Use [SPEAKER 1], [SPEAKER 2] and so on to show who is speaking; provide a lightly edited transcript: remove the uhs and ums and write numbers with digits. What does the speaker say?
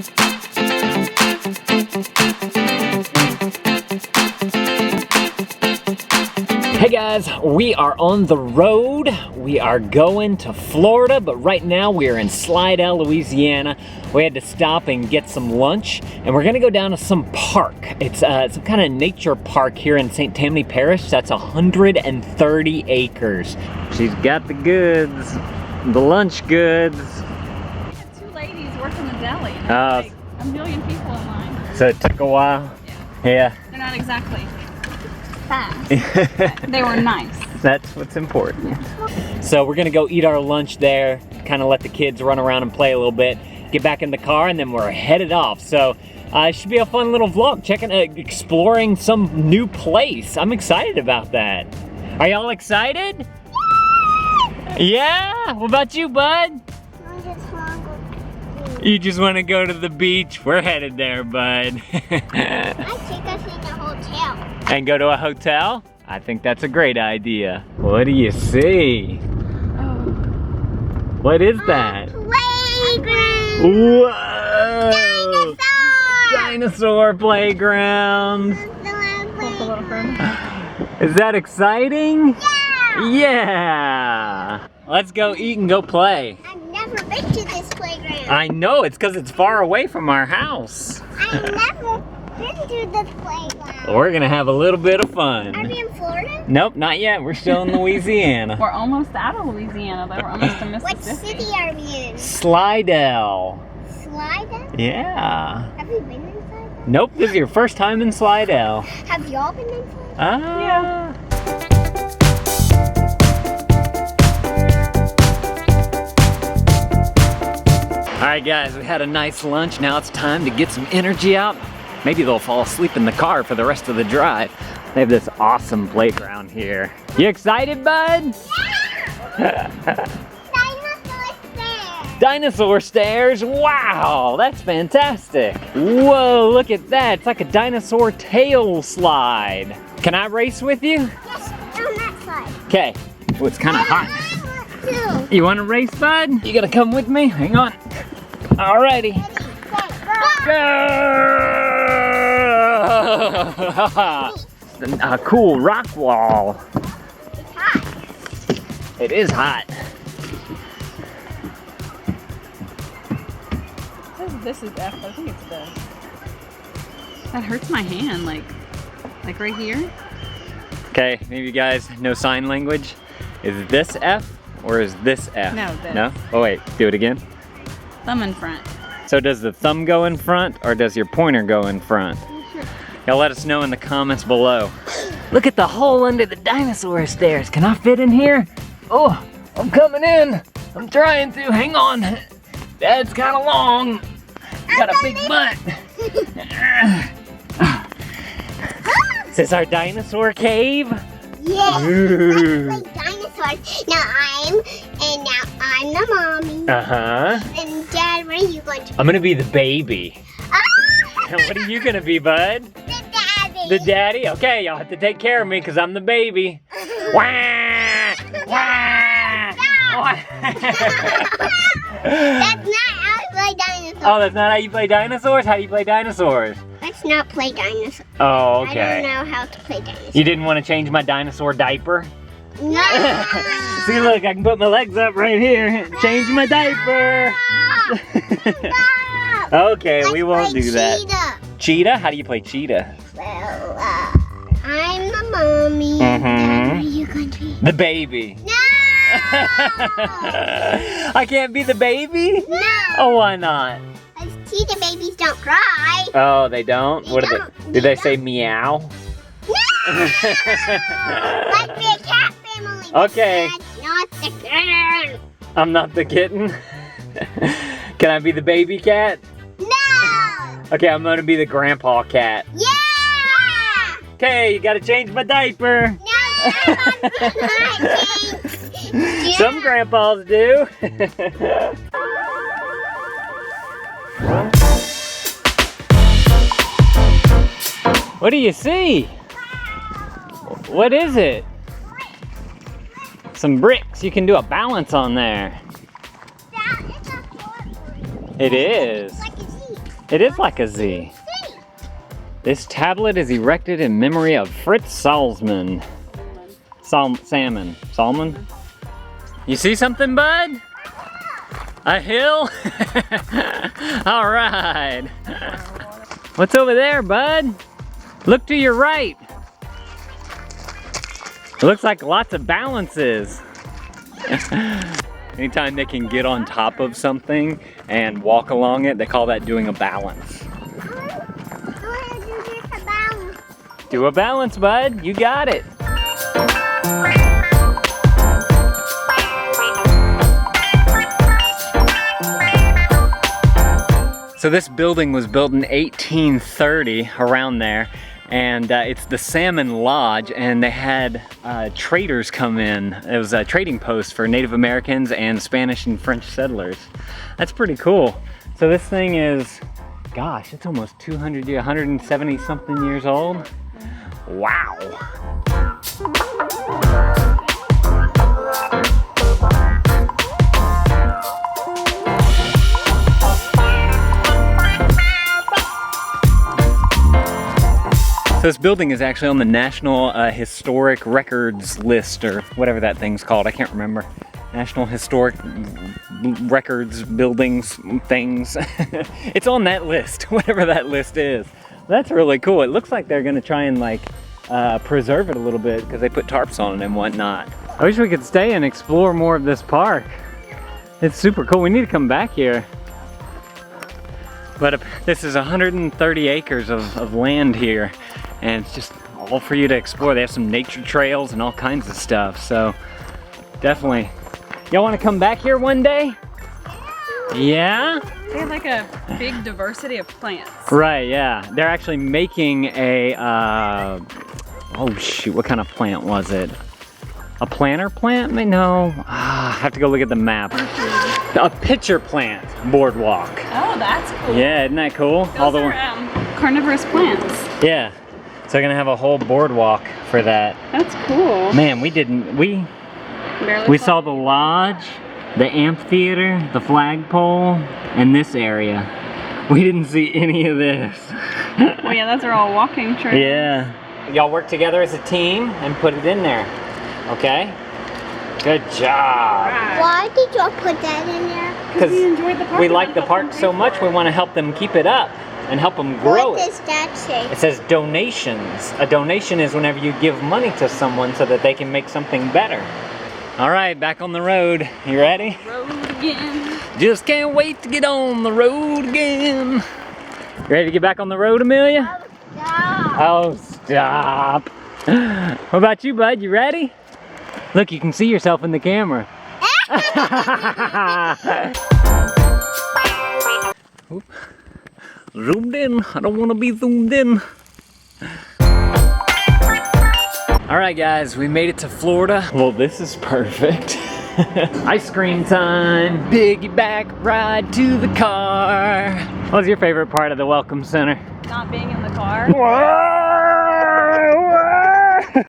[SPEAKER 1] Hey guys, we are on the road. We are going to Florida, but right now we are in Slidell, Louisiana. We had to stop and get some lunch, and we're gonna go down to some park. It's some kind of nature park here in St. Tammany Parish. That's 130 acres. She's got the goods, the lunch goods.
[SPEAKER 2] We had two ladies working the deli, and there's like a million people in line.
[SPEAKER 1] So it took a while? Yeah.
[SPEAKER 2] They're not exactly fast. They were nice.
[SPEAKER 1] That's what's important. So we're gonna go eat our lunch there, kind of let the kids run around and play a little bit, get back in the car, and then we're headed off. So it should be a fun little vlog, exploring some new place. I'm excited about that. Are y'all excited? Yeah? What about you, bud? You just want to go to the beach? We're headed there, bud.
[SPEAKER 3] I take us in the hotel.
[SPEAKER 1] And go to a hotel? I think that's a great idea. What do you see?
[SPEAKER 2] Oh.
[SPEAKER 1] What is that?
[SPEAKER 3] Playground.
[SPEAKER 1] Whoa! Dinosaur playground.
[SPEAKER 2] Walk a little further.
[SPEAKER 1] Is that exciting?
[SPEAKER 3] Yeah.
[SPEAKER 1] Yeah. Let's go eat and go play.
[SPEAKER 3] I've never been to this playground.
[SPEAKER 1] I know, it's because it's far away from our house.
[SPEAKER 3] I've never been to this playground.
[SPEAKER 1] We're gonna have a little bit of fun.
[SPEAKER 3] Are we in Florida?
[SPEAKER 1] Nope, not yet. We're still in Louisiana.
[SPEAKER 2] We're almost out of Louisiana, though. We're almost to
[SPEAKER 3] What
[SPEAKER 2] Mississippi.
[SPEAKER 3] city are we in?
[SPEAKER 1] Slidell.
[SPEAKER 3] Slidell?
[SPEAKER 1] Yeah.
[SPEAKER 3] Have you been in Slidell?
[SPEAKER 1] Nope, this is your first time in Slidell.
[SPEAKER 3] Have y'all been in Slidell?
[SPEAKER 1] Yeah. All right, guys, we had a nice lunch. Now it's time to get some energy out. Maybe they'll fall asleep in the car for the rest of the drive. They have this awesome playground here. You excited, bud?
[SPEAKER 3] Yeah! Dinosaur stairs.
[SPEAKER 1] Dinosaur stairs, wow, that's fantastic. Whoa, look at that, it's like a dinosaur tail slide. Can I race with you?
[SPEAKER 3] Yes, on that side.
[SPEAKER 1] Okay, oh, it's kind of hot.
[SPEAKER 3] I want to.
[SPEAKER 1] You want to race, bud? You gonna come with me? Hang on. Alrighty. Go! A cool rock wall.
[SPEAKER 3] It's hot.
[SPEAKER 1] It is hot.
[SPEAKER 2] It says this is F, I think it's the. That hurts my hand, like right here.
[SPEAKER 1] Okay, maybe you guys know sign language. Is this F or is this F?
[SPEAKER 2] No, this.
[SPEAKER 1] No? Oh wait, do it again.
[SPEAKER 2] Thumb in front.
[SPEAKER 1] So does the thumb go in front or does your pointer go in front? Y'all let us know in the comments below. Look at the hole under the dinosaur stairs. Can I fit in here? Oh, I'm coming in. I'm trying to, hang on. That's kind of long. Got a big butt. Is this our dinosaur cave?
[SPEAKER 3] Yeah.
[SPEAKER 1] Ooh.
[SPEAKER 3] Let's play dinosaurs. Now I'm the mommy.
[SPEAKER 1] Uh-huh.
[SPEAKER 3] And Dad, what are you going to be?
[SPEAKER 1] I'm gonna be the baby.
[SPEAKER 3] Ah!
[SPEAKER 1] What are you gonna be, bud?
[SPEAKER 3] The daddy.
[SPEAKER 1] The daddy? Okay, y'all have to take care of me because I'm the baby. Wah! Wah! Wah!
[SPEAKER 3] That's not how I play dinosaurs.
[SPEAKER 1] Oh, that's not how you play dinosaurs? How do you play dinosaurs?
[SPEAKER 3] Let's not play dinosaurs.
[SPEAKER 1] Oh,
[SPEAKER 3] I
[SPEAKER 1] okay.
[SPEAKER 3] don't know how to play dinosaurs.
[SPEAKER 1] You didn't want to change my dinosaur diaper?
[SPEAKER 3] No.
[SPEAKER 1] See, look, I can put my legs up right here. Change my diaper. Okay, we won't do that.
[SPEAKER 3] Cheetah.
[SPEAKER 1] Cheetah? How do you play cheetah?
[SPEAKER 3] Well, I'm the mommy.
[SPEAKER 1] Mhm.
[SPEAKER 3] Dad, what are you going to be?
[SPEAKER 1] The baby.
[SPEAKER 3] No.
[SPEAKER 1] I can't be the baby?
[SPEAKER 3] No.
[SPEAKER 1] Oh, why not?
[SPEAKER 3] Because cheetah babies don't cry.
[SPEAKER 1] Oh, they don't?
[SPEAKER 3] They
[SPEAKER 1] What
[SPEAKER 3] don't.
[SPEAKER 1] Did they say meow?
[SPEAKER 3] No. Like the cat family.
[SPEAKER 1] Okay.
[SPEAKER 3] That's not the kitten.
[SPEAKER 1] I'm not the kitten. Can I be the baby cat?
[SPEAKER 3] No.
[SPEAKER 1] Okay, I'm gonna be the grandpa cat.
[SPEAKER 3] Yeah.
[SPEAKER 1] Okay, you gotta change my diaper.
[SPEAKER 3] No. Yeah.
[SPEAKER 1] Some grandpas do. What do you see? What is it? Some bricks. You can do a balance on there.
[SPEAKER 3] That is a floor.
[SPEAKER 1] It is.
[SPEAKER 3] Like a seat.
[SPEAKER 1] It is like a Z. This tablet is erected in memory of Fritz Salmen. Salmon? You see something, bud? A hill? All right. What's over there, bud? Look to your right. It looks like lots of balances. Anytime they can get on top of something and walk along it, they call that doing a balance. Do a balance, bud. You got it. So this building was built in 1830, around there, and it's the Salmon Lodge, and they had traders come in. It was a trading post for Native Americans and Spanish and French settlers. That's pretty cool. So this thing is, gosh, it's almost 200 years, 170 something years old. Wow. So this building is actually on the National Historic Records list, or whatever that thing's called. I can't remember. National Historic Records, buildings, things. It's on that list, whatever that list is. That's really cool. It looks like they're gonna try and like preserve it a little bit because they put tarps on it and whatnot. I wish we could stay and explore more of this park. It's super cool. We need to come back here. But this is 130 acres of land here, and it's just all for you to explore. They have some nature trails and all kinds of stuff, so definitely. Y'all want to come back here one day? Yeah?
[SPEAKER 2] They have like a big diversity of plants.
[SPEAKER 1] Right, yeah. They're actually making a, oh shoot, what kind of plant was it? A planter plant? No, I have to go look at the map. A pitcher plant boardwalk.
[SPEAKER 2] Oh, that's cool.
[SPEAKER 1] Yeah, isn't that cool?
[SPEAKER 2] Those are carnivorous plants.
[SPEAKER 1] Yeah, so they're gonna have a whole boardwalk for that.
[SPEAKER 2] That's cool.
[SPEAKER 1] Man, we saw the lodge, the amphitheater, the flagpole, and this area. We didn't see any of this.
[SPEAKER 2] Well, yeah, those are all walking trails.
[SPEAKER 1] Yeah. Y'all work together as a team and put it in there, okay? Good job.
[SPEAKER 3] Why did you put that in there?
[SPEAKER 2] Because we enjoyed the park.
[SPEAKER 1] We like the park so much, we want to help them keep it up and help them grow it.
[SPEAKER 3] What does that say?
[SPEAKER 1] It says donations. A donation is whenever you give money to someone so that they can make something better. All right, back on the road. You ready?
[SPEAKER 2] Road again.
[SPEAKER 1] Just can't wait to get on the road again. You ready to get back on the road, Amelia? Oh, stop. What about you, bud? You ready? Look, you can see yourself in the camera. Oop. Zoomed in. I don't want to be zoomed in. All right, guys, we made it to Florida. Well, this is perfect. Ice cream time. Piggyback ride to the car. What was your favorite part of the Welcome Center?
[SPEAKER 2] Not being in the car.
[SPEAKER 1] What?